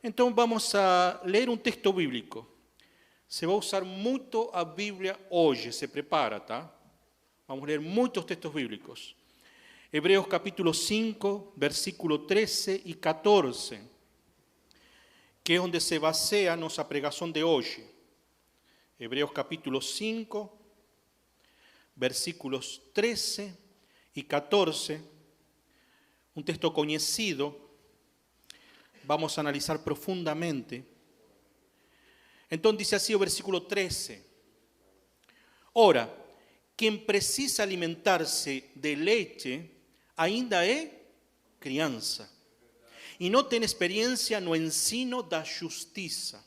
Então vamos a ler um texto bíblico. Se vai usar muito a Bíblia hoje, se prepara, tá? Vamos ler muitos textos bíblicos. Hebreos capítulo 5, versículo 13 e 14, que é onde se baseia nossa pregação de hoje. Hebreos capítulo 5, versículos 13 e 14, um texto conhecido. Vamos a analizar profundamente. Então dice así el versículo 13. Ora, quien precisa alimentarse de leche ainda é criança e não tem experiência no ensino da justiça.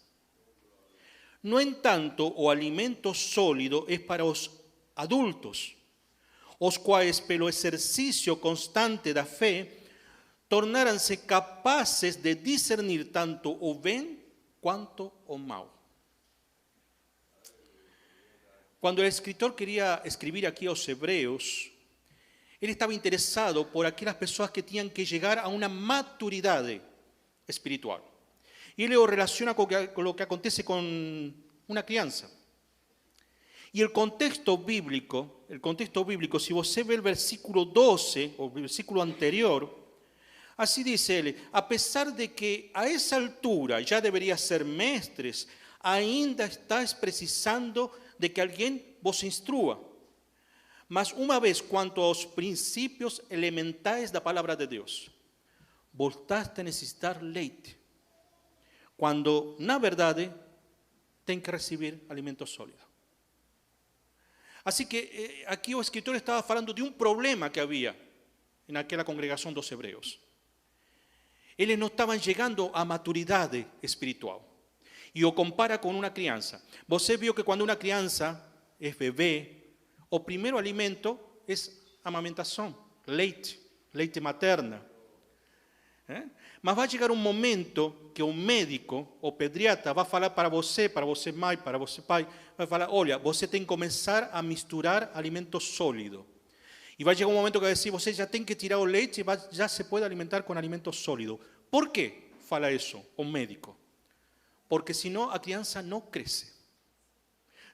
No entanto, o alimento sólido é para os adultos, os quais, pelo exercício constante da fé, tornaram-se capazes de discernir tanto o bem quanto o mal. Quando o escritor queria escrever aqui aos Hebreus, ele estava interessado por aquelas pessoas que tinham que chegar a uma maturidade espiritual. E ele o relaciona com o que acontece com uma criança. E o contexto bíblico, se você vê o versículo 12, o versículo anterior, así dice él, a pesar de que a esa altura ya debería ser mestres, ainda estás precisando de que alguien vos instrua. Mas uma vez quanto aos princípios elementais da palavra de Deus, voltaste a necessitar leite, quando, na verdade, tem que receber alimento sólido. Así que aqui o escritor estava falando de um problema que havia naquela congregação dos hebreus. Eles não estavam chegando à maturidade espiritual. E o compara com uma criança. Você viu que quando uma criança é bebê, o primeiro alimento é amamentação, leite materna. Mas vai chegar um momento que o médico, o pediatra, vai falar para você mãe, para você pai, vai falar, olha, você tem que começar a misturar alimento sólido. E vai chegar um momento que vai dizer, você já tem que tirar o leite e já se pode alimentar com alimento sólido. Por que fala isso o médico? Porque senão a criança não cresce.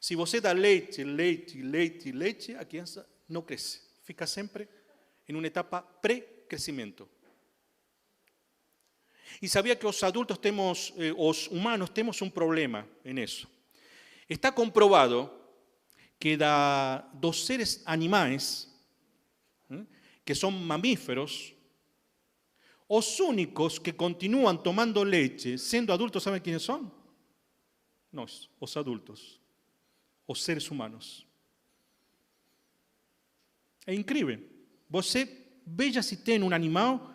Se você dá leite, a criança não cresce. Fica sempre em uma etapa pré-crescimento. E sabia que os adultos os humanos temos um problema nisso. Está comprovado que dos seres animais, que son mamíferos, os únicos que continúan tomando leche, siendo adultos, ¿saben quiénes son? Nós, os adultos, os seres humanos. É incrível. Você veja se tem um animal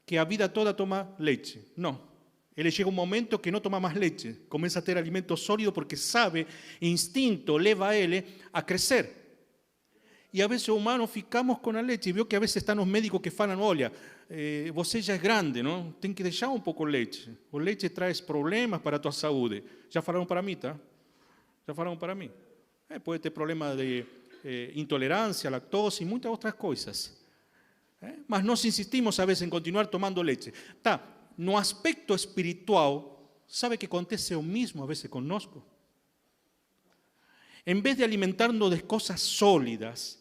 que a vida toda toma leite. Não. Ele chega um momento que não toma mais leite. Começa a ter alimento sólido porque sabe, instinto leva a ele a crescer. E a vezes humanos ficamos com a leite. Viu que a vezes estão os médicos que falam, olha, você já é grande, não? Tem que deixar um pouco o leite. O leite traz problemas para a tua saúde. Já falaram para mim, tá? Já falaram para mim. Pode ter problema de intolerância, lactose e muitas outras coisas. Mas nós insistimos a vezes em continuar tomando leite. Tá, no aspecto espiritual, sabe que acontece o mesmo a vezes conosco? En vez de alimentarnos de cosas sólidas,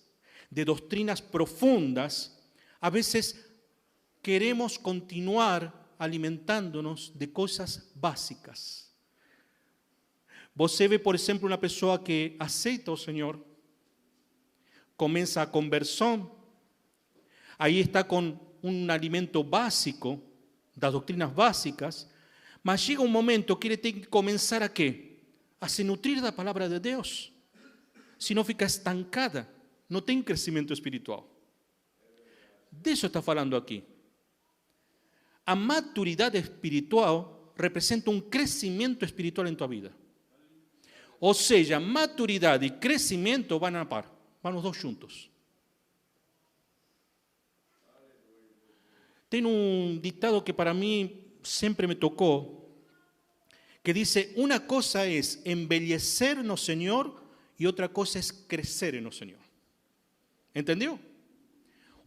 de doctrinas profundas, a veces queremos continuar alimentándonos de cosas básicas. Você vê, por exemplo, uma pessoa que aceita o Senhor, começa a conversão, aí está com um alimento básico, das doutrinas básicas, mas chega um momento que ele tem que começar a quê? A se nutrir da palavra de Deus. Senão fica estancada, não tem crescimento espiritual. Disso está falando aqui. A maturidade espiritual representa um crescimento espiritual em tua vida. Ou seja, maturidade e crescimento vão a par, vão os dois juntos. Tem um ditado que para mim sempre me tocou, que dice, una cosa es embellecer no Señor y otra cosa es crecer en el Señor. ¿Entendió?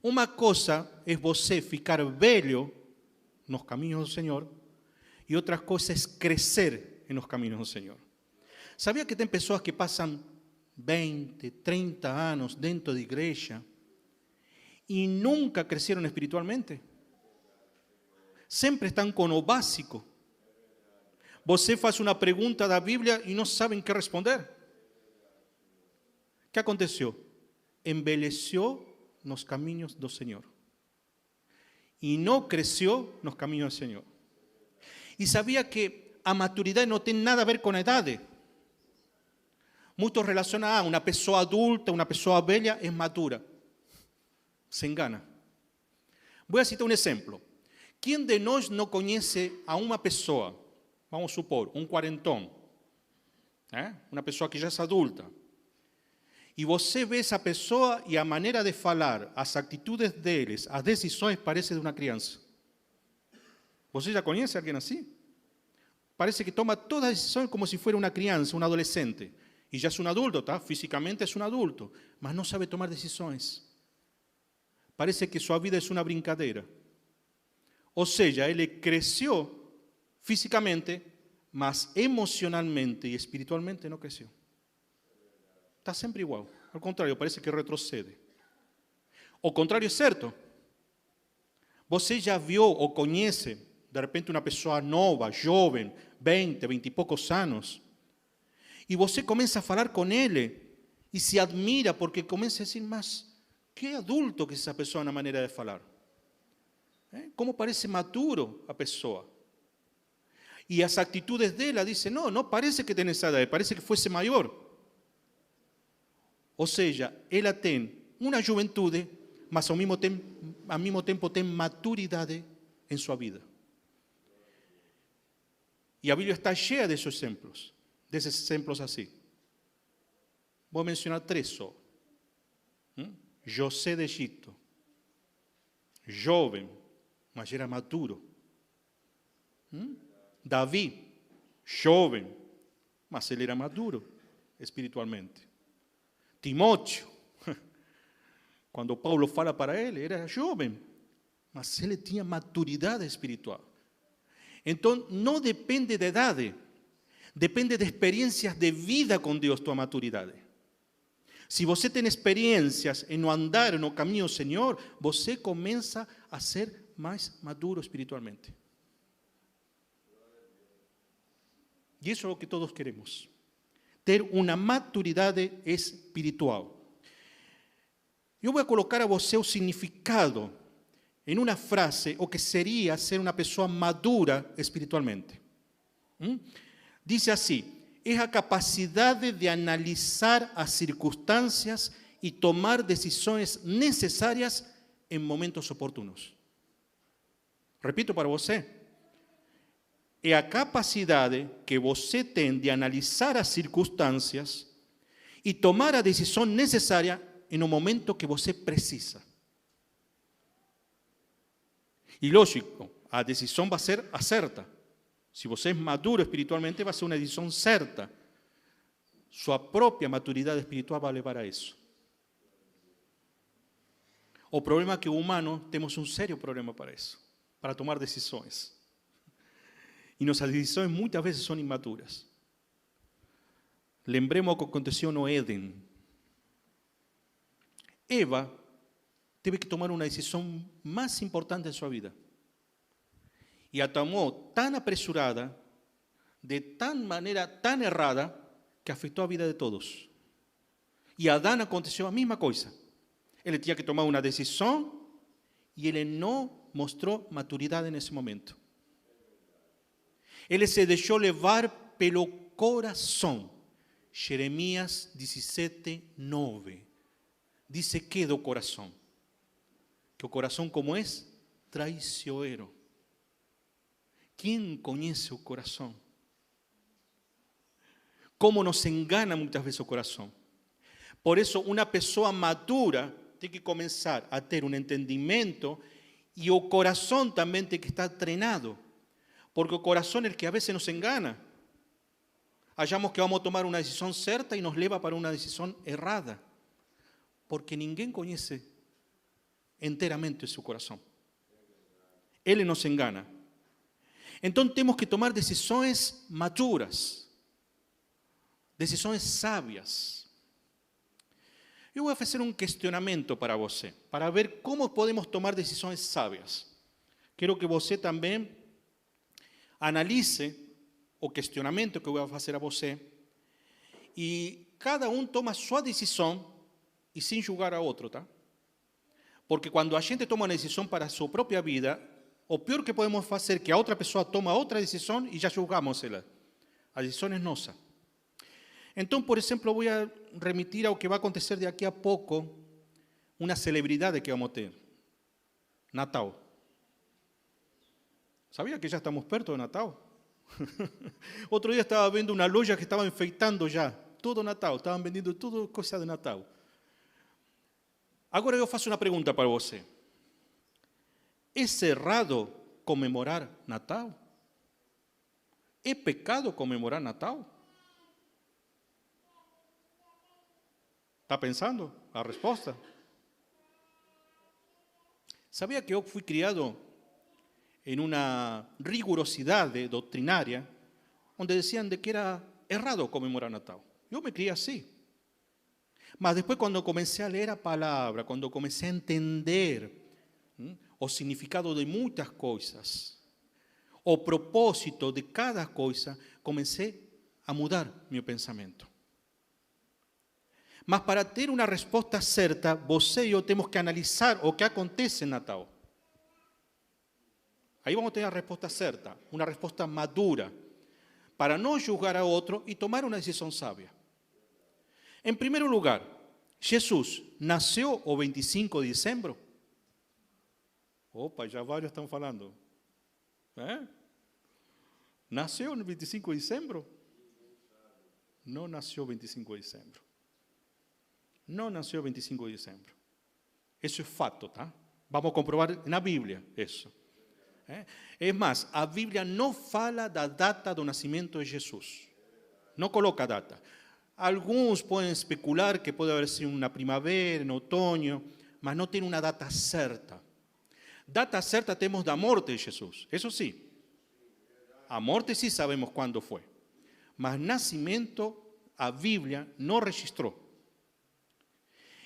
Uma coisa é você ficar velho nos caminhos do Senhor y otra cosa es crecer en los caminos del Señor. ¿Sabía que tem pessoas que pasan 20, 30 años dentro de iglesia y nunca crecieron espiritualmente? Siempre están con lo básico. Você faz una pregunta da Biblia y no saben qué responder. ¿Qué aconteció? Envelheció nos caminos del Señor y no creció nos caminos del Señor. Y sabía que a maturidad no tiene nada a ver con edad. Muchos relacionan a una pessoa adulta, una pessoa velha es madura. Se engana. Voy a citar un ejemplo. ¿Quién de nós no conoce a una pessoa, vamos supor, un cuarentón, una pessoa que ya es adulta, y você ve esa pessoa y a manera de falar, as atitudes deles, as decisões parece de una crianza? ¿Você ya conoce a alguien así? Parece que toma todas las decisiones como si fuera una crianza, un adolescente. Y ya es un adulto, ¿tá? Físicamente es un adulto, mas no sabe tomar decisiones. Parece que su vida es una brincadeira. O sea, él creció físicamente, mas emocionalmente y espiritualmente no creció. Está siempre igual. Al contrario, parece que retrocede. O contrário é certo. Você já viu ou conhece, de repente, uma pessoa nova, jovem, 20, 20 e poucos anos, e você começa a falar com ele e se admira porque começa a dizer, mas que adulto que é essa pessoa na maneira de falar. Como parece maduro a pessoa. E as atitudes dela dizem, não parece que tem essa idade, parece que fosse maior. Ou seja, ela tem uma juventude, mas ao mesmo tempo tem maturidade em sua vida. E a Bíblia está cheia desses exemplos assim. Vou mencionar 3 só. José de Egito, jovem, mas era maduro. Davi, jovem, mas ele era maduro espiritualmente. Timóteo, quando Paulo fala para ele, era jovem, mas ele tinha maturidade espiritual. Então, não depende de idade, depende de experiências de vida com Deus, tua maturidade. Se você tem experiências em andar no caminho do Senhor, você começa a ser mais maduro espiritualmente. E isso é o que todos queremos. Ter uma maturidade espiritual. Eu vou colocar a você o significado em uma frase, o que seria ser uma pessoa madura espiritualmente. Diz assim, é a capacidade de analisar as circunstâncias e tomar decisões necessárias em momentos oportunos. Repito para você. É a capacidade que você tem de analisar as circunstâncias e tomar a decisão necessária em um momento que você precisa. E lógico, a decisão vai ser a certa. Se você é maduro espiritualmente, vai ser uma decisão certa. Sua própria maturidade espiritual vai levar a isso. O problema é que o humano temos um sério problema para isso, para tomar decisões. E nossas decisões muitas vezes são imaturas. Lembremos o que aconteceu no Éden. Eva teve que tomar uma decisão mais importante em sua vida. E a tomou tão apressurada, de tal maneira tão errada, que afetou a vida de todos. E a Adão aconteceu a mesma coisa. Ele tinha que tomar uma decisão e ele não mostrou maturidade nesse momento. Ele se deixou levar pelo coração. Jeremias 17, 9. Diz que do coração? Que o coração como é? Traiçoeiro. Quem conhece o coração? Como nos engana muitas vezes o coração. Por isso, uma pessoa madura tem que começar a ter um entendimento e o coração também tem que estar treinado. Porque o coração é o que a vezes nos engana. Achamos que vamos tomar uma decisão certa e nos leva para uma decisão errada. Porque ninguém conhece inteiramente o seu coração. Ele nos engana. Então temos que tomar decisões maduras, decisões sábias. Eu vou fazer um questionamento para você, para ver como podemos tomar decisões sábias. Quero que você também analise o questionamento que eu vou fazer a você e cada um toma sua decisão e sem julgar a outro, tá? Porque quando a gente toma uma decisão para a sua própria vida, o pior que podemos fazer é que a outra pessoa toma outra decisão e já julgamos ela. A decisão é nossa. Então, por exemplo, vou remitir ao que vai acontecer daqui a pouco, uma celebridade que vamos ter. Natal. ¿Sabía que já estamos perto de Natal? Outro dia estava vendo uma loja que estava enfeitando já, todo Natal, estavam vendendo tudo coisa de Natal. Agora eu faço uma pergunta para você. É errado comemorar Natal? É pecado comemorar Natal? Está pensando a resposta? Sabia que eu fui criado em uma rigorosidade doutrinária, onde diziam de que era errado comemorar Natal. Eu me criei assim. Mas depois, quando comecei a ler a palavra, quando comecei a entender o significado de muitas coisas, o propósito de cada coisa, comecei a mudar meu pensamento. Mas para ter uma resposta certa, você e eu temos que analisar o que acontece em Natal. Aí vamos ter a resposta certa, uma resposta madura, para não julgar a outro e tomar uma decisão sábia. Em primeiro lugar, Jesus nasceu o 25 de dezembro? Opa, já vários estão falando. Nasceu no 25 de dezembro? Não nasceu 25 de dezembro. Não nasceu 25 de dezembro. Isso é fato, tá? Vamos comprovar na Bíblia isso. É mais, a Bíblia não fala da data do nascimento de Jesus. Não coloca data. Alguns podem especular que pode haver sido na primavera, no outono, mas não tem uma data certa. Data certa temos da morte de Jesus, isso sim. A morte sim sabemos quando foi. Mas nascimento, a Bíblia não registrou.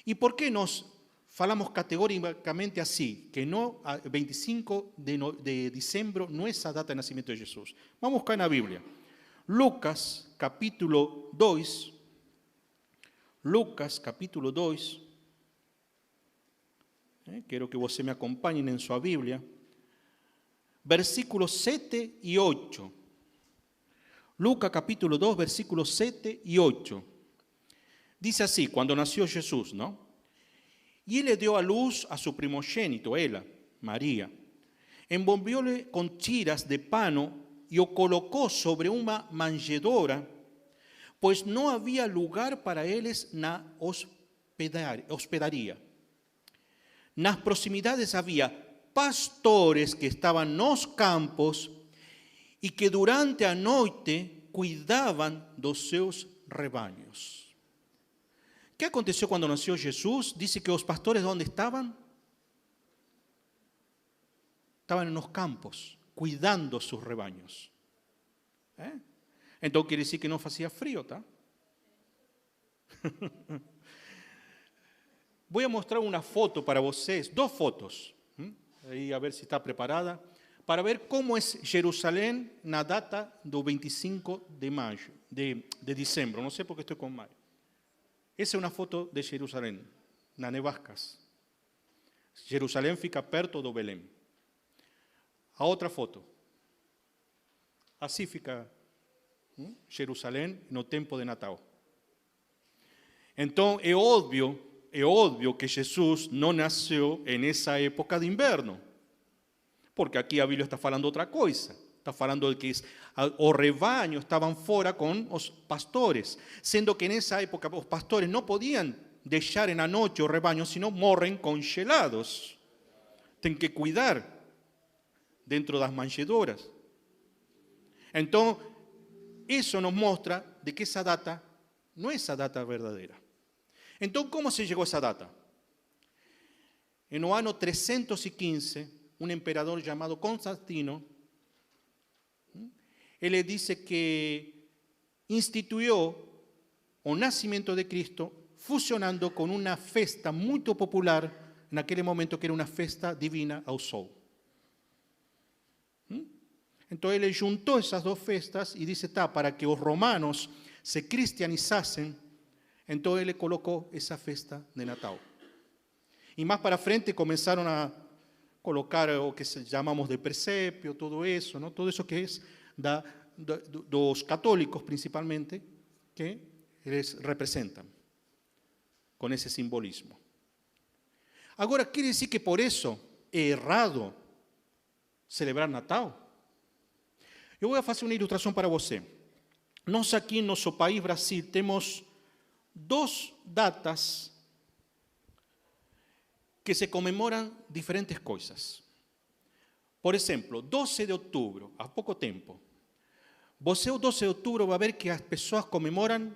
E por que nós falamos categoricamente assim, que no 25 de dezembro não é essa data de nascimento de Jesus? Vamos buscar na Bíblia. Lucas, capítulo 2. Lucas, capítulo 2. Quero que você me acompanhe em sua Bíblia. Versículos 7 e 8. Lucas, capítulo 2, versículos 7 e 8. Dice así, cuando nació Jesús, ¿no? Y él le dio a luz a su primogénito, ella, María. Envolvióle con tiras de pano y o colocó sobre una manjedoura, pues no había lugar para ellos na hospedaría. Nas proximidades había pastores que estaban nos campos y que durante a noite cuidaban dos seus rebaños. ¿Qué aconteció cuando nació Jesús? Dice que los pastores, ¿dónde estaban? Estaban en los campos, cuidando sus rebaños. Entonces quiere decir que no hacía frío, ¿tá? Voy a mostrar una foto para ustedes, dos fotos. Ahí a ver si está preparada. Para ver cómo es Jerusalén na data do 25 de mayo, de diciembre. No sé por qué estoy con mayo. Essa é uma foto de Jerusalém, na Nevascas. Jerusalém fica perto do Belém. A outra foto. Assim fica Jerusalém no tempo de Natal. Então, é óbvio que Jesus não nasceu nessa época de inverno. Porque aqui a Bíblia está falando outra coisa. Está falando de que os rebaños estaban fora con los pastores, siendo que en esa época los pastores no podían dejar en la noche os rebaños, sino morren congelados. Tienen que cuidar dentro de las manjedoras. Entonces, eso nos muestra de que esa data no es esa data verdadera. Entonces, ¿cómo se llegó a esa data? En el año 315, un emperador llamado Constantino Ele disse que instituiu o nascimento de Cristo fusionando com uma festa muito popular naquele momento, que era uma festa divina ao sol. Então ele juntou essas duas festas e disse, para que os romanos se cristianizassem, então ele colocou essa festa de Natal. E mais para frente começaram a colocar o que chamamos de presépio, todo isso, não? Todo isso que é dos católicos principalmente, que eles representam com esse simbolismo. Agora, quer dizer que por isso é errado celebrar Natal? Eu vou fazer uma ilustração para você. Nós aqui no nosso país, Brasil, temos duas datas que se comemoram diferentes coisas. Por exemplo, 12 de outubro, há pouco tempo. Você, o 12 de outubro, vai ver que as pessoas comemoram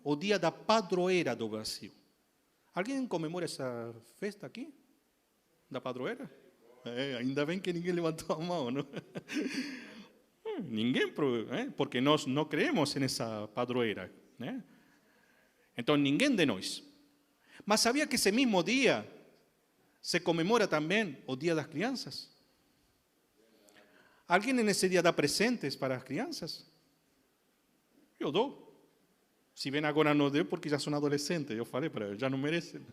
o dia da padroeira do Brasil. Alguém comemora essa festa aqui? Da padroeira? Ainda bem que ninguém levantou a mão, não? Ninguém, porque nós não creemos nessa padroeira, né? Então, ninguém de nós. Mas sabia que esse mesmo dia se comemora também o Dia das Crianças? Alguém nesse dia dá presentes para as crianças? Eu dou. Se bem agora não deu, porque já são adolescentes. Eu falei para eles, já não merecem.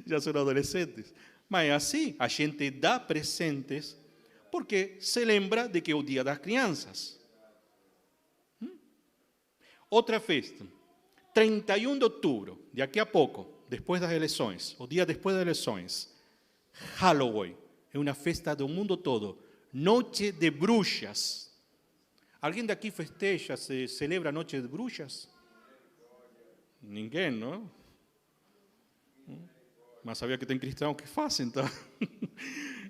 Já são adolescentes. Mas assim, a gente dá presentes porque se lembra de que é o Dia das Crianças. Outra festa, 31 de outubro, daqui a pouco, depois das eleições, o dia depois das eleições, Halloween, é uma festa do mundo todo, Noite de Bruxas. Alguém daqui festeja, se celebra a Noite de Bruxas? Ninguém, não? Mas sabia que tem cristãos que fazem, então.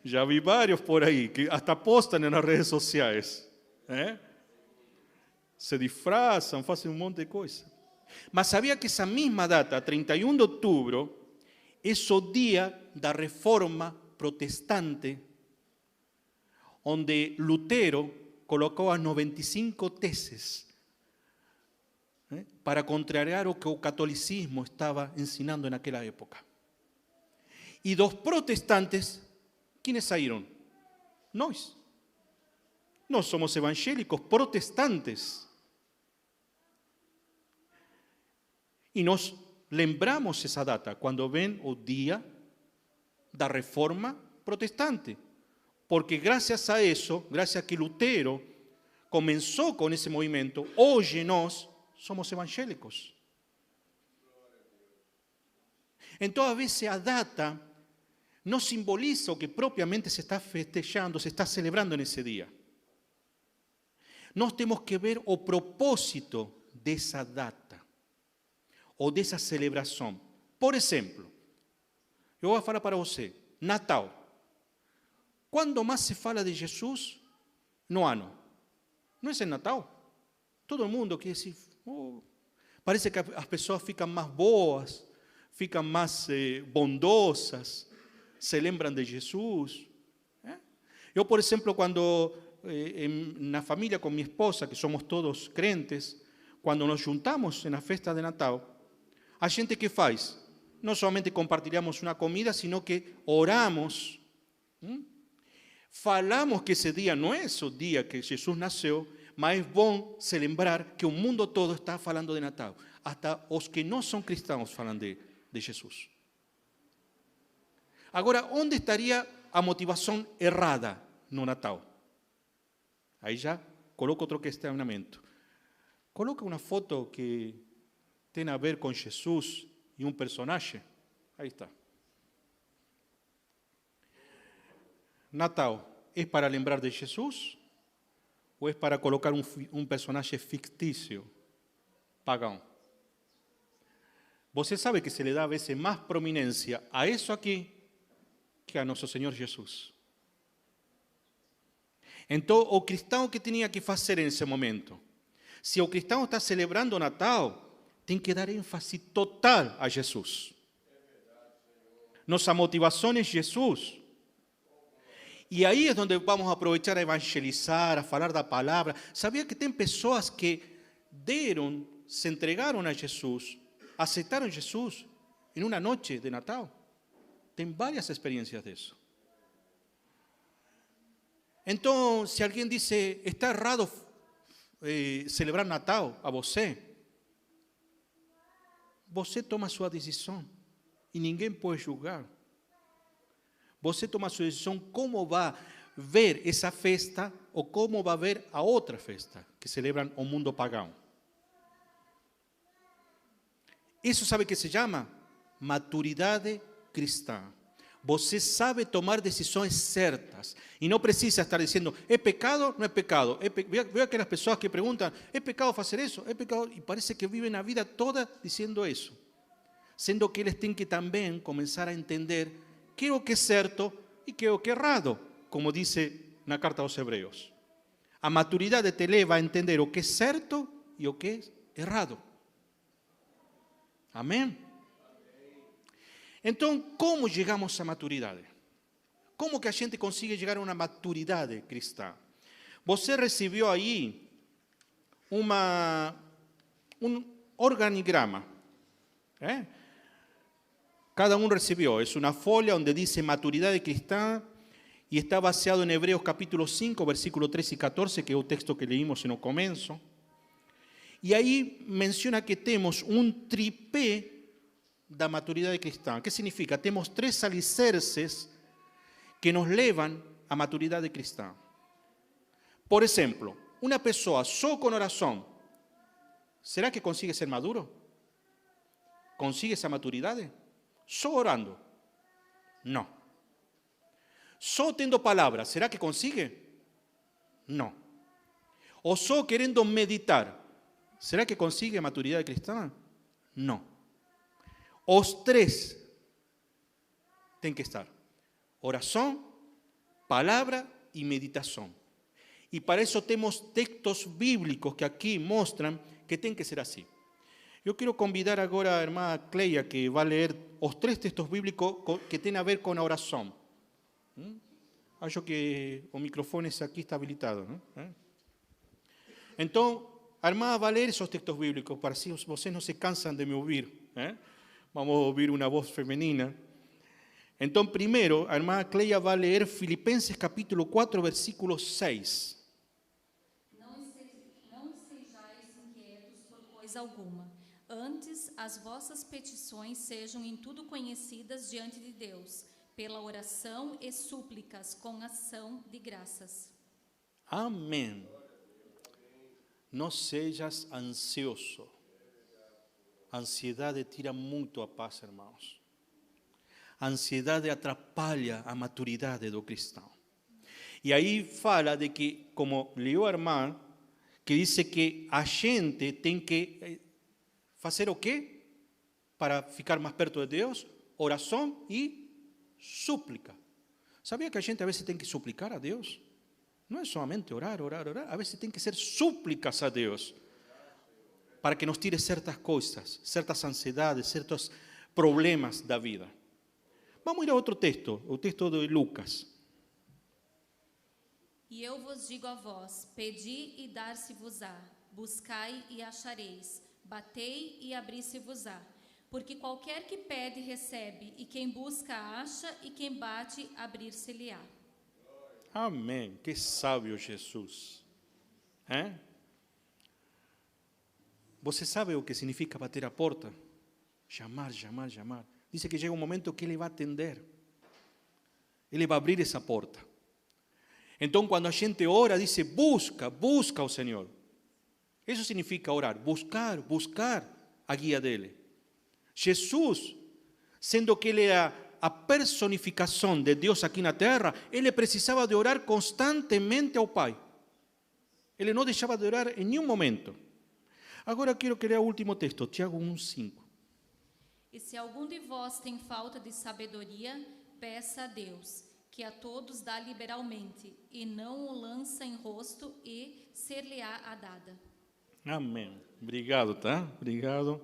Já vi vários por aí, que até postam nas redes sociais. Se disfrazam, fazem um monte de coisa. Mas sabia que essa mesma data, 31 de outubro, é o dia da reforma protestante, onde Lutero colocou as 95 teses para contrariar o que o catolicismo estava ensinando naquela época. E dos protestantes, ¿quiénes saíram? Nós. Nós somos evangélicos protestantes. E nós lembramos essa data quando vem o dia da reforma protestante. Porque graças a isso, graças a que Lutero começou com esse movimento, hoje nós somos evangélicos. Então, a vezes, a data não simboliza o que propriamente se está festejando, se está celebrando nesse dia. Nós temos que ver o propósito dessa data, ou dessa celebração. Por exemplo, eu vou falar para você, Natal. Quando mais se fala de Jesus no ano? Não é em Natal? Todo mundo quer dizer, parece que as pessoas ficam mais boas, ficam mais bondosas, se lembram de Jesus. Eu, por exemplo, quando na família com minha esposa, que somos todos crentes, quando nos juntamos na festa de Natal, a gente que faz? Não somente compartilhamos uma comida, sino que oramos, falamos que esse dia não é o dia que Jesus nasceu, mas é bom se lembrar que o mundo todo está falando de Natal. Até os que não são cristãos falam de Jesus. Agora, onde estaria a motivação errada no Natal? Aí já coloco outro questionamento. Coloca uma foto que tem a ver com Jesus e um personagem. Aí está. Natal é para lembrar de Jesus ou é para colocar um personagem fictício, pagão? Você sabe que se lhe dá a vezes mais prominência a isso aqui que a nosso Senhor Jesus. Então, o cristão que tinha que fazer nesse momento? Se o cristão está celebrando o Natal, tem que dar ênfase total a Jesus. Nossa motivação é Jesus. E aí é onde vamos aproveitar a evangelizar, a falar da palavra. Sabia que tem pessoas que se entregaram a Jesus, aceitaram Jesus em uma noite de Natal? Tem várias experiências disso. Então, se alguém diz, está errado celebrar Natal a você toma sua decisão e ninguém pode julgar. Você toma sua decisão como vai ver essa festa ou como vai ver a outra festa que celebram o mundo pagão. Isso sabe o que se chama? Maturidade cristã. Você sabe tomar decisões certas e não precisa estar dizendo, é pecado, não é pecado. Veo aquelas pessoas que perguntam, é pecado fazer isso? É pecado? E parece que vivem a vida toda dizendo isso. Sendo que eles têm que também começar a entender que é o que é certo e que é o que é errado, como diz na carta aos Hebreus. A maturidade te leva a entender o que é certo e o que é errado. Amém? Então, como chegamos à maturidade? Como que a gente consegue chegar a uma maturidade cristã? Você recebeu aí um organigrama. Cada um recebeu. É uma folha onde diz maturidade cristã e está baseado em Hebreus capítulo 5, versículo 13 e 14, que é o texto que leímos no começo. E aí menciona que temos um tripé da maturidade cristã. O que significa? Temos 3 alicerces que nos levam à maturidade cristã. Por exemplo, uma pessoa só com oração, será que consigue ser maduro? Consigue essa maturidade? Só orando? Não. Só tendo palavra, será que consigue? Não. Ou só querendo meditar, será que consigue a maturidade cristã? Não. Os 3 têm que estar. Oração, palavra e meditação. E para isso temos textos bíblicos que aqui mostram que tem que ser assim. Eu quero convidar agora a irmã Cleia, que vai ler os 3 textos bíblicos que têm a ver com a oração. Acho que o microfone aqui está habilitado. Então, a irmã vai ler esses textos bíblicos para assim vocês não se cansam de me ouvir. Vamos ouvir uma voz feminina. Então, primeiro, a irmã Cleia vai ler Filipenses capítulo 4, versículo 6. Não sejais inquietos por coisa alguma. Antes, as vossas petições sejam em tudo conhecidas diante de Deus, pela oração e súplicas com ação de graças. Amém. Não sejas ansioso. A ansiedade tira muito a paz, irmãos. A ansiedade atrapalha a maturidade do cristão. E aí fala de que, como leu a irmã, que diz que a gente tem que fazer o quê? Para ficar mais perto de Deus? Oração e súplica. Sabia que a gente a vezes tem que suplicar a Deus? Não é somente orar, orar, orar. A vezes tem que ser súplicas a Deus para que nos tire certas coisas, certas ansiedades, certos problemas da vida. Vamos ir a outro texto, o texto de Lucas. E eu vos digo a vós, pedi e dar-se-vos-á, buscai e achareis, batei e abri-se-vos-á. Porque qualquer que pede, recebe, e quem busca, acha, e quem bate, abrir-se-lhe-á. Amém. Que sábio Jesus. Você sabe o que significa bater a porta? Chamar, chamar, chamar. Diz que chega um momento que Ele vai atender. Ele vai abrir essa porta. Então, quando a gente ora, diz, busca, busca o Senhor. Isso significa orar. Buscar, buscar a guia dEle. Jesus, sendo que Ele é a personificação de Deus aqui na terra, Ele precisava de orar constantemente ao Pai. Ele não deixava de orar em nenhum momento. Agora quero ler o último texto, Tiago 1:5. E se algum de vós tem falta de sabedoria, peça a Deus, que a todos dá liberalmente, e não o lança em rosto, e ser-lhe-á dada. Amém. Obrigado, tá? Obrigado.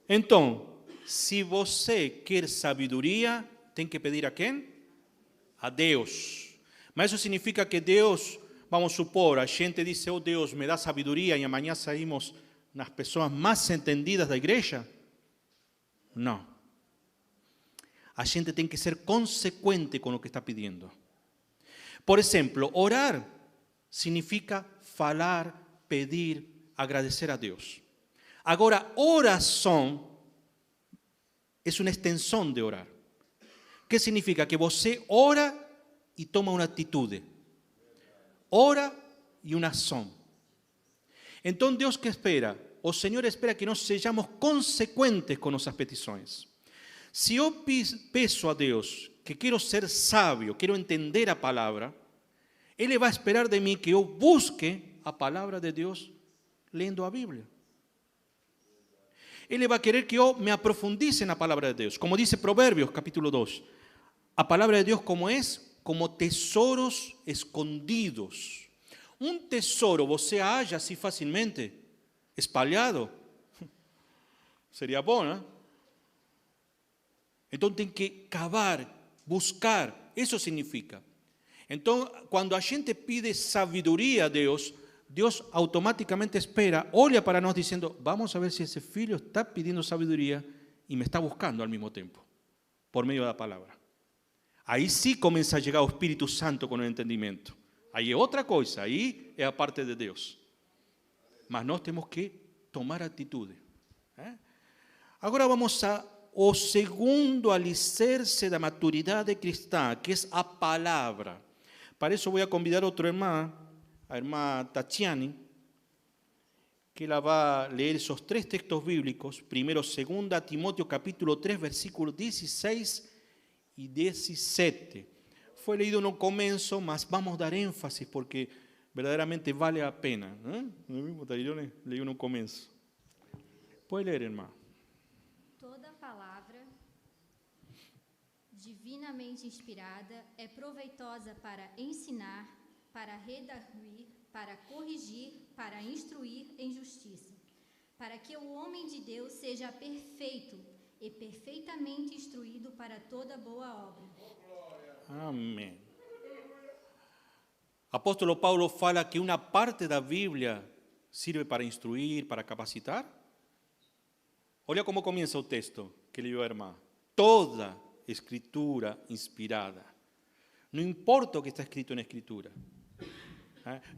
Então, se você quer sabedoria, tem que pedir a quem? a Deus. Mas isso significa que Deus, vamos supor, a gente diz, oh Deus, me dá sabedoria e amanhã saímos nas pessoas mais entendidas da igreja? Não. A gente tem que ser consequente com o que está pedindo. Por exemplo, orar significa falar, pedir, agradecer a Deus. Agora, oração é uma extensão de orar. Que significa? Que você ora e toma uma atitude. Ora e uma ação. Então, Deus que espera? O Senhor espera que nós sejamos consequentes com nossas petições. Se eu peço a Deus que quero ser sábio, quero entender a palavra, Ele vai esperar de mim que eu busque a palavra de Deus lendo a Bíblia. Ele vai querer que eu me aprofundice na palavra de Deus. Como dice Provérbios, capítulo 2. A palavra de Deus como é? Como tesouros escondidos. Um tesouro você acha assim facilmente, espalhado? Seria bom, né? Então tem que cavar, buscar. Isso significa. Então, quando a gente pide sabedoria a Deus, Deus automaticamente espera, olha para nós dizendo, vamos a ver se esse filho está pedindo sabedoria e me está buscando ao mesmo tempo, por meio da palavra. Aí sim começa a chegar o Espírito Santo com o entendimento. Aí é outra coisa, aí é a parte de Deus. Mas nós temos que tomar atitude. Agora vamos ao segundo alicerce da maturidade cristã, que é a palavra. Para isso vou convidar outra irmã, a irmã Tatiane, que ela vai ler esos 3 textos bíblicos. Primero, 2 Timóteo capítulo 3, versículos 16 e 17. Foi leído no começo, mas vamos dar ênfase porque verdadeiramente vale a pena. Eu leí no começo. Pode ler, irmã. Toda palavra divinamente inspirada é proveitosa para ensinar, para redarguir, para corrigir, para instruir em justiça, para que o homem de Deus seja perfeito e perfeitamente instruído para toda boa obra. Amém. Apóstolo Paulo fala que uma parte da Bíblia serve para instruir, para capacitar. Olha como começa o texto que leu a irmã. Toda escritura inspirada. Não importa o que está escrito na escritura.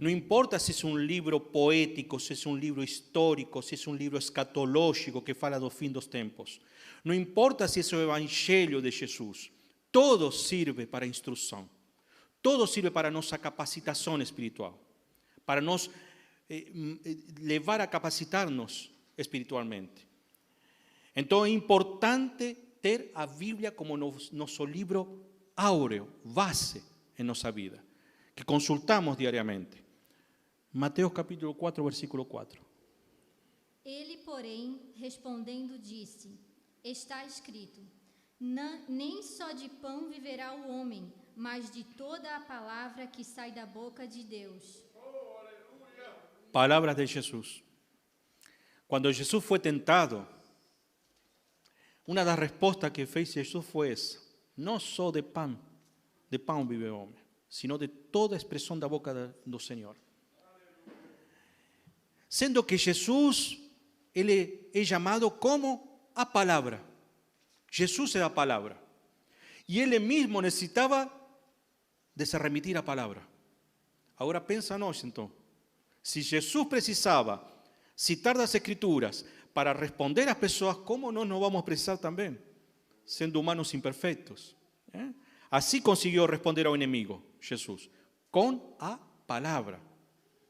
Não importa se é um livro poético, se é um livro histórico, se é um livro escatológico que fala do fim dos tempos. Não importa se é o Evangelho de Jesus. Todo serve para instrução. Todo serve para nossa capacitação espiritual. Para nos levar a capacitar-nos espiritualmente. Então é importante ter a Bíblia como nosso livro áureo, base em nossa vida, que consultamos diariamente. Mateus capítulo 4, versículo 4. Ele, porém, respondendo, disse: Está escrito, nem só de pão viverá o homem, mas de toda a palavra que sai da boca de Deus. Palavras de Jesus. Quando Jesus foi tentado, uma das respostas que fez Jesus foi essa: não só de pão vive o homem, sino de toda a expressão da boca do Senhor. Sendo que Jesus, ele é chamado como a palavra. Jesus é a palavra. E ele mesmo necessitava de se remitir à palavra. Agora pensa nós, então. Se Jesus precisava citar das Escrituras para responder às pessoas, como nós não vamos precisar também, sendo humanos imperfeitos? Assim conseguiu responder ao inimigo, Jesus, com a palavra,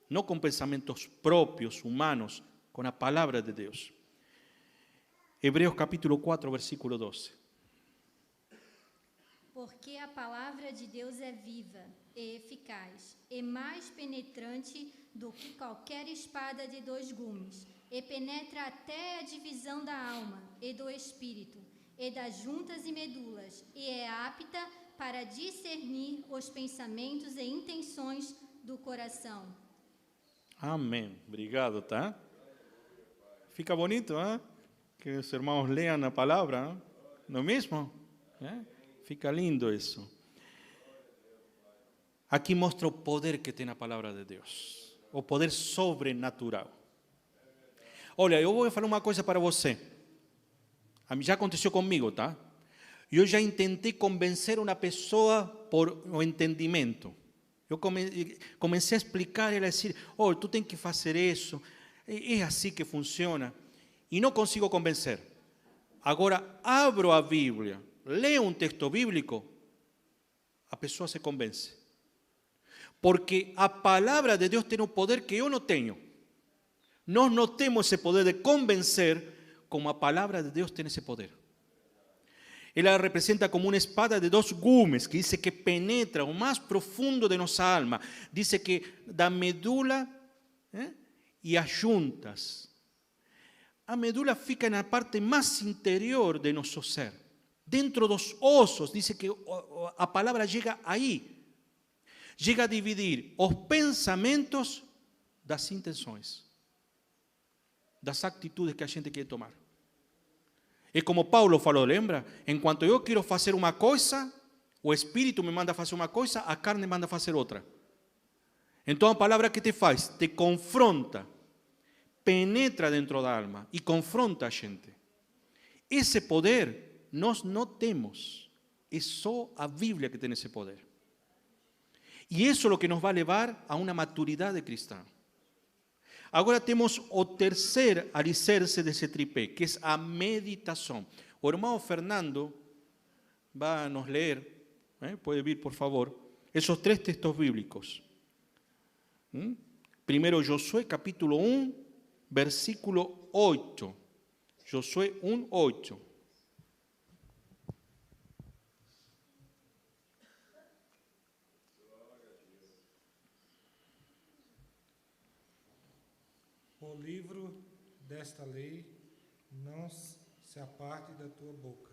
não com pensamentos próprios, humanos, com a palavra de Deus. Hebreus capítulo 4, versículo 12. Porque a palavra de Deus é viva e eficaz, e mais penetrante do que qualquer espada de 2 gumes, e penetra até a divisão da alma e do espírito, e das juntas e medulas, e é apta para discernir os pensamentos e intenções do coração. Amém. Obrigado, tá? Fica bonito, hein? Que os irmãos leiam a palavra, não é mesmo? Fica lindo isso. Aqui mostra o poder que tem a palavra de Deus, o poder sobrenatural. Olha, eu vou falar uma coisa para você. Já aconteceu comigo, tá? Eu já tentei convencer uma pessoa por o entendimento. Eu comecei a explicar, ela dizer, oh, tu tem que fazer isso, é assim que funciona. E não consigo convencer. Agora, abro a Bíblia, leio um texto bíblico, a pessoa se convence. Porque a palavra de Deus tem um poder que eu não tenho. Nós não temos esse poder de convencer, como a palavra de Deus tem esse poder. Ela representa como uma espada de 2 gumes, que diz que penetra o mais profundo de nossa alma. Diz que da medula e as juntas. A medula fica na parte mais interior de nosso ser. Dentro dos ossos, diz que a palavra chega aí. Chega a dividir os pensamentos das intenções, das atitudes que a gente quer tomar. É como Paulo falou, lembra? Enquanto eu quero fazer uma coisa, o Espírito me manda fazer uma coisa, a carne manda fazer outra. Então a palavra que te faz, te confronta, penetra dentro da alma e confronta a gente. Esse poder nós não temos, é só a Bíblia que tem esse poder. E isso é o que nos vai levar a uma maturidade cristã. Agora temos o terceiro alicerce desse tripé, que é a meditação. O irmão Fernando vai nos ler, pode vir por favor, esses 3 textos bíblicos. Primeiro Josué capítulo 1, versículo 8. Josué 1, 8. O livro desta lei não se aparte da tua boca,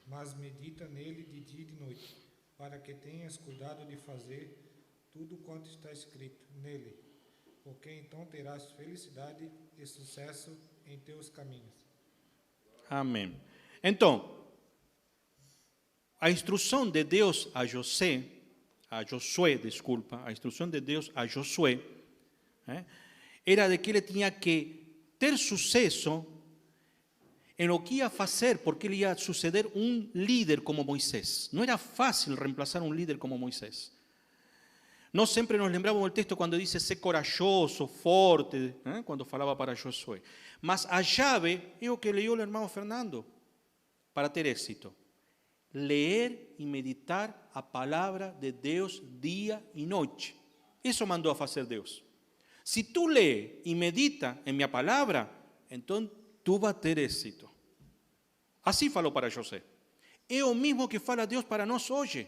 mas medita nele de dia e de noite, para que tenhas cuidado de fazer tudo quanto está escrito nele, porque então terás felicidade e sucesso em teus caminhos. Amém. Então, a instrução de Deus a Josué, a instrução de Deus a Josué, era de que ele tinha que ter sucesso em lo que ia fazer, porque ele ia suceder um líder como Moisés. Não era fácil reemplazar um líder como Moisés. Nós sempre nos lembramos do texto quando diz ser corajoso, forte, quando falava para Josué. Mas a chave é o que leu o irmão Fernando para ter êxito. Ler e meditar a palavra de Deus dia e noite. Isso mandou a fazer Deus. Se tu lê e medita em minha palavra, então tu vai ter êxito. Assim falou para José. É o mesmo que fala Deus para nós hoje.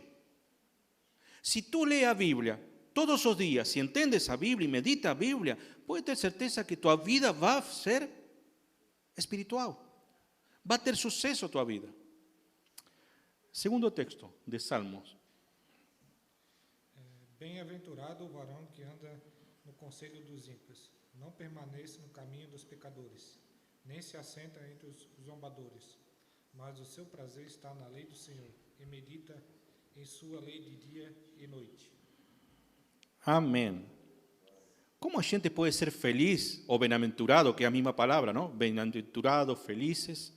Se tu lê a Bíblia todos os dias, se entendes a Bíblia e medita a Bíblia, pode ter certeza que tua vida vai ser espiritual. Vai ter sucesso a tua vida. Segundo texto de Salmos. Bem-aventurado o varão que anda no conselho dos ímpios, não permaneça no caminho dos pecadores, nem se assenta entre os zombadores, mas o seu prazer está na lei do Senhor, e medita em sua lei de dia e noite. Amém. Como a gente pode ser feliz ou bem-aventurado, que é a mesma palavra, não? Bem-aventurado, felizes.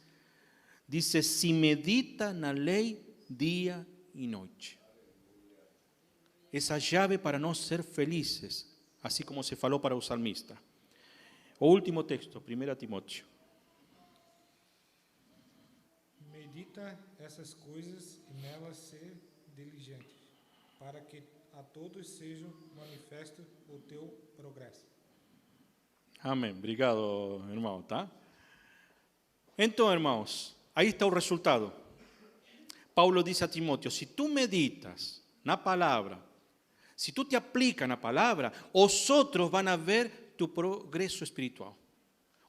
Diz, se medita na lei dia e noite. Essa chave para nós ser felizes, assim como se falou para o salmista. O último texto, 1 Timóteo. Medita essas coisas e nelas ser diligente, para que a todos seja manifesto o teu progresso. Amém. Obrigado, irmão, tá? Então, irmãos, aí está o resultado. Paulo diz a Timóteo, se tu meditas na palavra, se tu te aplicas na palavra, os outros vão a ver tu progresso espiritual.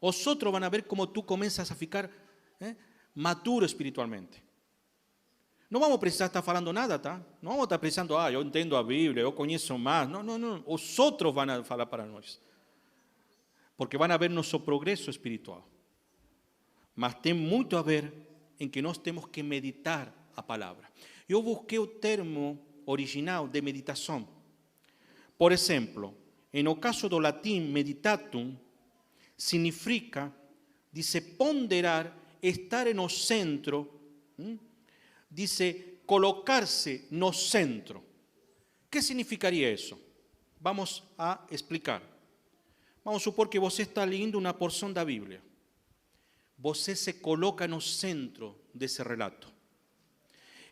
Os outros vão a ver como tu começas a ficar maduro espiritualmente. Não vamos precisar estar falando nada, tá? Não vamos estar precisando, eu entendo a Bíblia, eu conheço mais. Não, não, não. Os outros vão a falar para nós. Porque vão a ver nosso progresso espiritual. Mas tem muito a ver em que nós temos que meditar a palavra. Eu busquei o termo original de meditação. Por exemplo, no caso do latim meditatum, significa, dice, ponderar, estar no centro, dice, colocarse no centro. ¿Qué significaría eso? Vamos a explicar. Vamos a supor que você está lendo uma porção da Bíblia. Você se coloca no centro desse relato.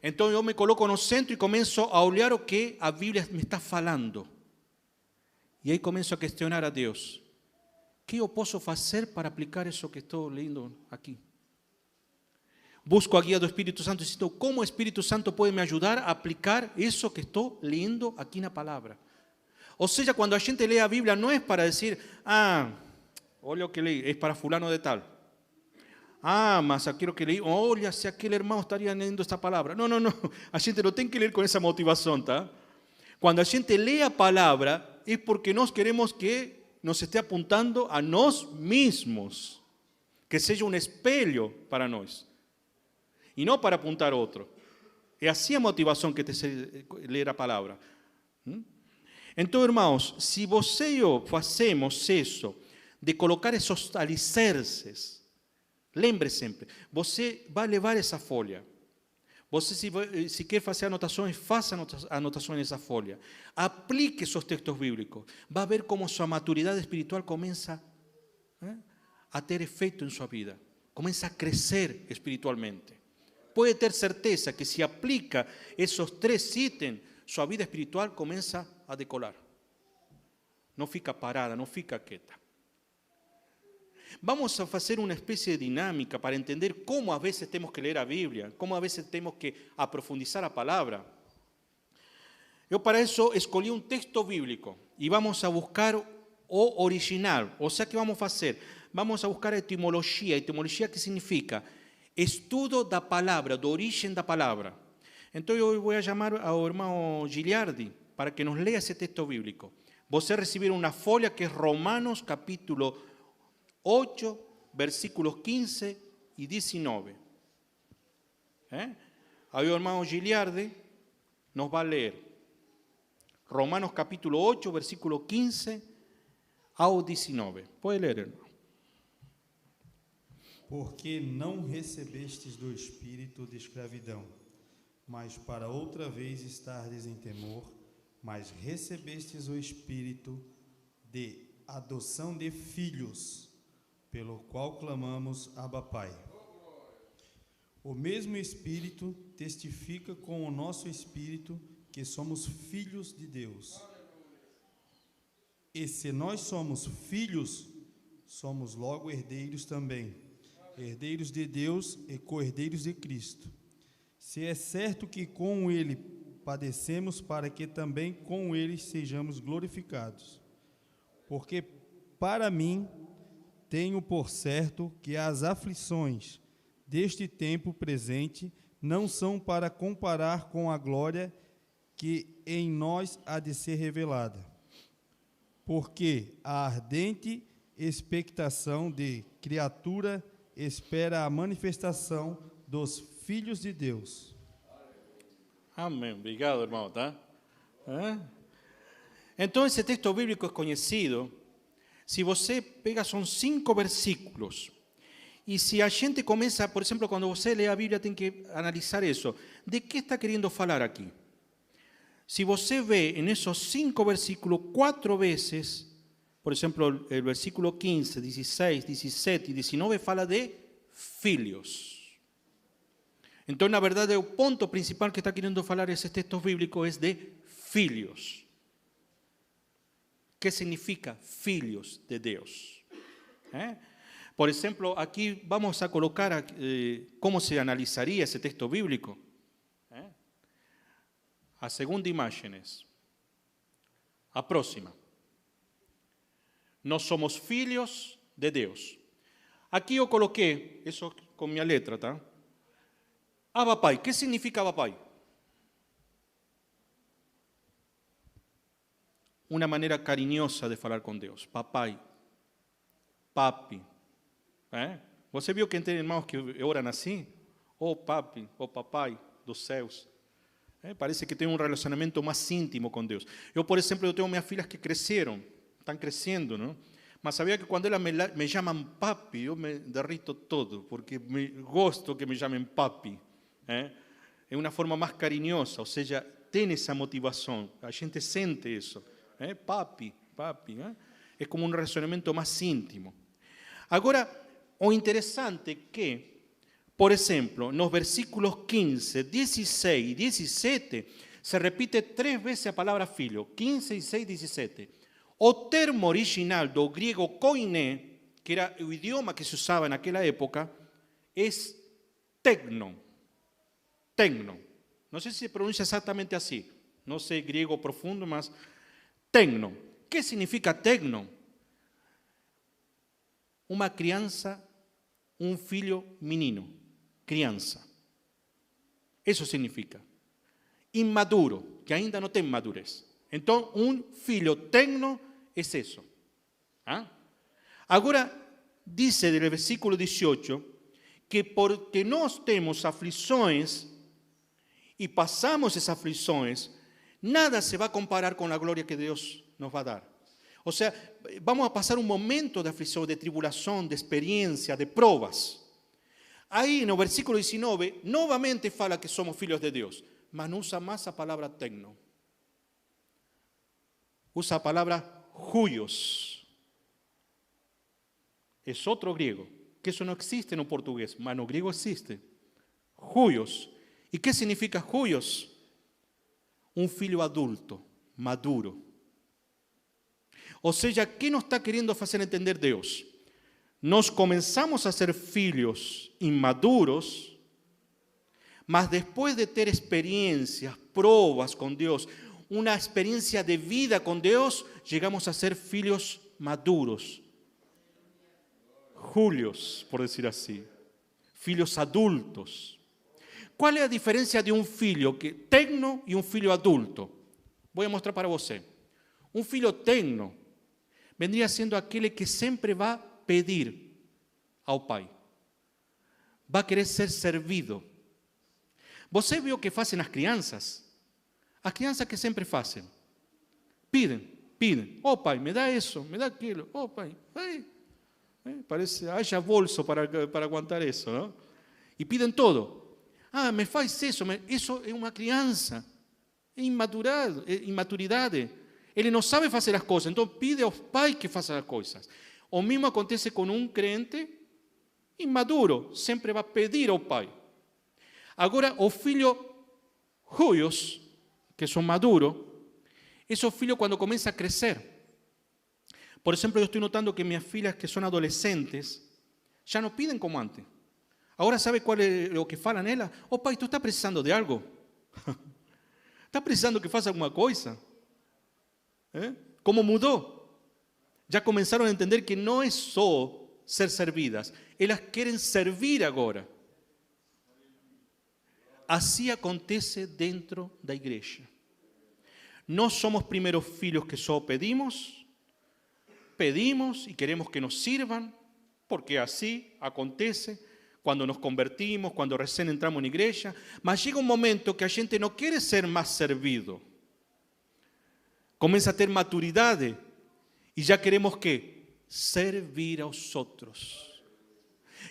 Então eu me coloco no centro e começo a olhar o que a Bíblia me está falando. E aí começo a questionar a Deus. O que eu posso fazer para aplicar isso que estou lendo aqui? Busco a guia do Espírito Santo e sinto como o Espírito Santo pode me ajudar a aplicar isso que estou lendo aqui na palavra. Ou seja, quando a gente lê a Bíblia, não é para dizer, olha o que leí, é para fulano de tal. Mas aquilo que leí, olha, se aquele irmão estaria lendo esta palavra. Não. A gente não tem que ler com essa motivação, tá? Quando a gente lê a palavra, é porque nós queremos que nos esté apuntando a nós mesmos. Que seja um espelho para nós. E não para apontar outro. É assim a motivação que tem de ler a palavra. Então, irmãos, se você e eu fazemos isso, de colocar esses alicerces, lembre sempre, você vai levar essa folha. Você, se quer fazer anotações, faça anotações nessa folha. Aplique seus textos bíblicos. Vai ver como sua maturidade espiritual começa a ter efeito em sua vida. Começa a crescer espiritualmente. Pode ter certeza que se aplica esses 3 itens, sua vida espiritual começa a decolar. Não fica parada, não fica quieta. Vamos a fazer uma espécie de dinâmica para entender como a vezes temos que ler a Bíblia, como a vezes temos que aprofundizar a palavra. Eu para isso escolhi um texto bíblico e vamos a buscar o original. Ou seja, o que vamos fazer? Vamos a buscar a etimologia. Etimologia que significa estudo da palavra, da origem da palavra. Então eu vou chamar ao irmão Giliardi para que nos leia esse texto bíblico. Você receber uma folha que é Romanos capítulo 8, versículos 15 e 19. Aí o irmão Giliardi nos vai ler Romanos capítulo 8, versículo 15 ao 19. Pode ler, irmão. Porque não recebestes do espírito de escravidão, mas para outra vez estardes em temor, mas recebestes o espírito de adoção de filhos, pelo qual clamamos, Abba, Pai. O mesmo Espírito testifica com o nosso espírito que somos filhos de Deus. E se nós somos filhos, somos logo herdeiros também, herdeiros de Deus e co-herdeiros de Cristo. Se é certo que com Ele padecemos, para que também com Ele sejamos glorificados. Porque para mim tenho por certo que as aflições deste tempo presente não são para comparar com a glória que em nós há de ser revelada. Porque a ardente expectação de criatura espera a manifestação dos filhos de Deus. Amém. Obrigado, irmão, tá? Então, esse texto bíblico é conhecido. Se você pega, são 5 versículos. E se a gente começa, por exemplo, quando você lê a Bíblia, tem que analisar isso. De que está querendo falar aqui? Se você vê nesses 5 versículos 4 vezes, por exemplo, o versículo 15, 16, 17 e 19 fala de filhos. Então, na verdade, o ponto principal que está querendo falar esses textos bíblicos é de filhos. ¿Qué significa filhos de Deus? Por exemplo, aqui vamos a colocar como se analisaria esse texto bíblico. A segunda imagem é a próxima. Nós somos filhos de Deus. Aqui eu coloquei, isso com minha letra, tá? Abba, Pai. O que significa Abba, Pai? Uma maneira carinhosa de falar com Deus. Papai, papi. Você viu que tem irmãos que oram assim? Oh, papi, oh, papai dos céus. Parece que tengo un relacionamiento más íntimo con Dios. Yo, por ejemplo, yo tengo minhas filhas que crecieron, están creciendo, ¿no? Mas sabía que cuando elas me llaman papi, yo me derrito todo, porque me gosto que me llamen papi. É uma forma mais carinhosa, ou seja, tem essa motivação, a gente sente isso. Papi, papi. É como um relacionamento mais íntimo. Agora, o interessante é que, por exemplo, nos versículos 15, 16 e 17, se repite 3 vezes a palavra filho, 15, 16 e 17. O termo original do griego koiné, que era o idioma que se usava naquela época, é tecnon. Tecnon. Não sei se se pronuncia exatamente assim. Não sei griego profundo, mas tecnon. O que significa tecnon? Uma criança, um filho menino. Criança. Isso significa. Inmaduro, que ainda não tem madurez. Então, um filho tecno é isso. Agora, diz no versículo 18, que porque nós temos aflições e passamos essas aflições, nada se vai comparar com a glória que Deus nos vai dar. Ou seja, vamos a passar um momento de aflição, de tribulação, de experiência, de provas. Aí, no versículo 19, novamente fala que somos filhos de Deus, mas não usa mais a palavra tecno. Usa a palavra huios. É outro griego, que isso não existe no português, mas no griego existe. Huios. E que significa huios? Um filho adulto, maduro. Ou seja, o que nos está querendo fazer entender Deus? Nós começamos a ser filhos inmaduros, mas depois de ter experiências, provas com Deus, uma experiência de vida com Deus, chegamos a ser filhos maduros. Julios, por dizer assim. Filhos adultos. Qual é a diferença de um filho tecno e um filho adulto? Vou mostrar para você. Um filho tecno vendria sendo aquele que sempre vai pedir ao pai. Vai querer ser servido. Você viu o que fazem as crianças? As crianças que sempre fazem. Pedem. Oh pai, me dá isso, me dá aquilo. Oh pai, parece, haja bolso para aguantar isso, não? E pedem todo. Me faz isso. Isso é uma criança. É imaturidade. Ele não sabe fazer as coisas, então pede aos pais que façam as coisas. O mesmo acontece com um crente inmaduro. Sempre vai pedir ao pai. Agora, o filho juios, que são maduros, esses filhos quando começam a crescer. Por exemplo, eu estou notando que minhas filhas que são adolescentes já não pedem como antes. Agora, sabe qual é o que falam elas? Oh pai, tu estás precisando de algo? ¿Estás precisando que faça alguma coisa? Como mudou? Já começaram a entender que não é só ser servidas. Elas querem servir agora. Assim acontece dentro da igreja. Nós somos primeiros filhos que só pedimos e queremos que nos sirvan, porque assim acontece quando nos convertimos, quando recém entramos na igreja, mas chega um momento que a gente não quer ser mais servido. Começa a ter maturidade e já queremos que servir aos outros.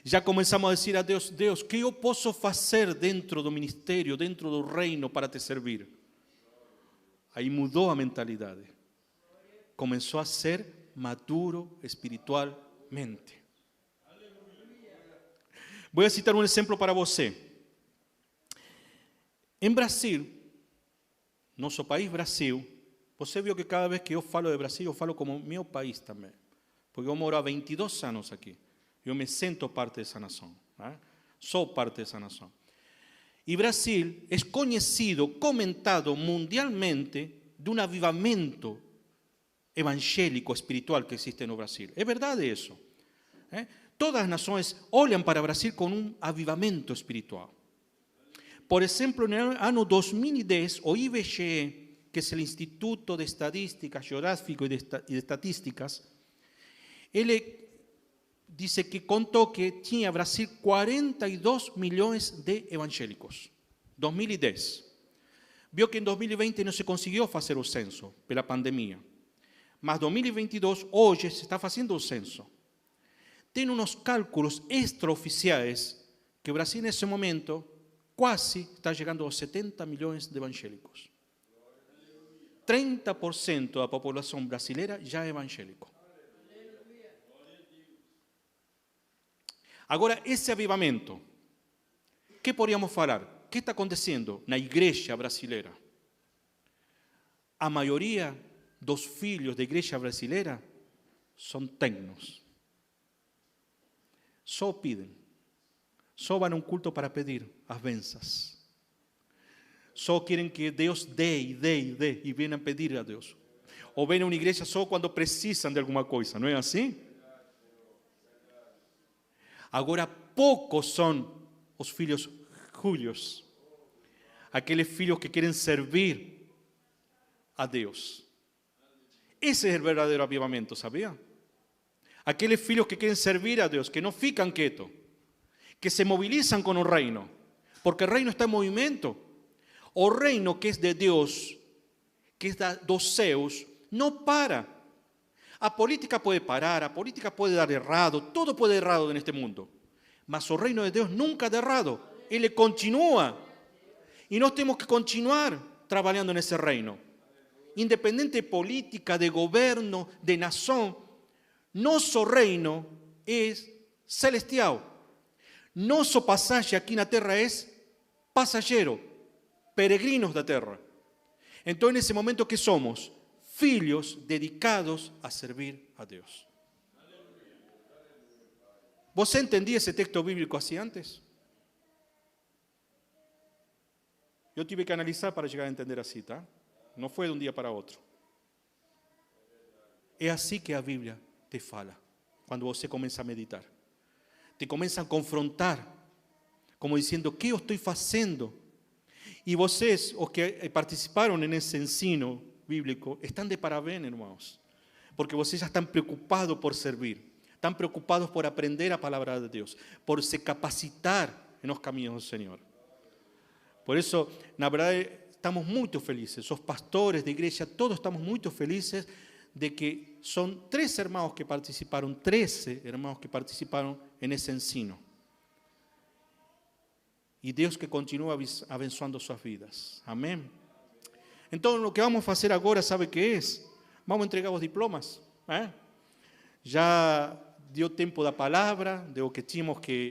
Já começamos a dizer a Deus, Deus, o que eu posso fazer dentro do ministério, dentro do reino para te servir? Aí mudou a mentalidade. Começou a ser maduro espiritualmente. Vou citar um exemplo para você. Em Brasil, nosso país Brasil, você viu que cada vez que eu falo de Brasil, eu falo como meu país também. Porque eu moro há 22 anos aqui. Eu me sinto parte dessa nação. Sou parte dessa nação. E Brasil é conhecido, comentado mundialmente de um avivamento evangélico, espiritual que existe no Brasil. É verdade isso. Todas as nações olham para o Brasil com um avivamento espiritual. Por exemplo, no ano 2010, o IBGE, que é o Instituto de Estadística Geográfica e de Estatísticas, ele disse que contou que tinha Brasil 42 milhões de evangélicos. 2010. vio que en 2020 no se consiguió hacer un censo pela pandemia. Mas 2022, hoje, se está fazendo o censo. Tem unos cálculos extraoficiais que Brasil, nesse momento, quase está llegando aos 70 milhões de evangélicos. 30% da população brasileira já é evangélico. Agora, esse avivamento, o que podíamos falar? O que está acontecendo na igreja brasileira? A maioria dos filhos da igreja brasileira são tecnos. Só pedem. Só vão a um culto para pedir as bênçãos. Só querem que Deus dê e venham pedir a Deus. Ou vêm a uma igreja só quando precisam de alguma coisa, não é assim? Agora, poucos são os filhos Júlios, aqueles filhos que querem servir a Deus. Esse é o verdadeiro avivamento, sabia? Aqueles filhos que querem servir a Deus, que não ficam quietos, que se movilizam com o reino, porque o reino está em movimento. O reino que é de Deus, que é dos céus, não para. A política pode parar, a política pode dar errado, todo pode dar errado neste mundo. Mas o reino de Deus nunca dá errado. Ele continua. E nós temos que continuar trabalhando nesse reino. Independente de política, de governo, de nação, nosso reino é celestial. Nosso passagem aqui na terra é passageiro, peregrinos da terra. Então, nesse momento que somos filhos dedicados a servir a Deus. ¿Você entendia esse texto bíblico assim antes? Eu tive que analisar para chegar a entender assim, tá? Não foi de um dia para outro. É assim que a Bíblia te fala, quando você começa a meditar. Te começa a confrontar, como dizendo, o que eu estou fazendo? E vocês, os que participaram nesse ensino bíblico, estão de parabéns, irmãos, porque vocês já estão preocupados por servir, estão preocupados por aprender a palavra de Deus, por se capacitar nos caminhos do Senhor. Por isso, na verdade, estamos muito felizes, os pastores da igreja, todos estamos muito felizes de que são 13 irmãos que participaram nesse ensino. E Deus que continua abençoando suas vidas. Amém? Então, o que vamos fazer agora, sabe o que é? Vamos entregar os diplomas. Já deu tempo da palavra, de o que tínhamos que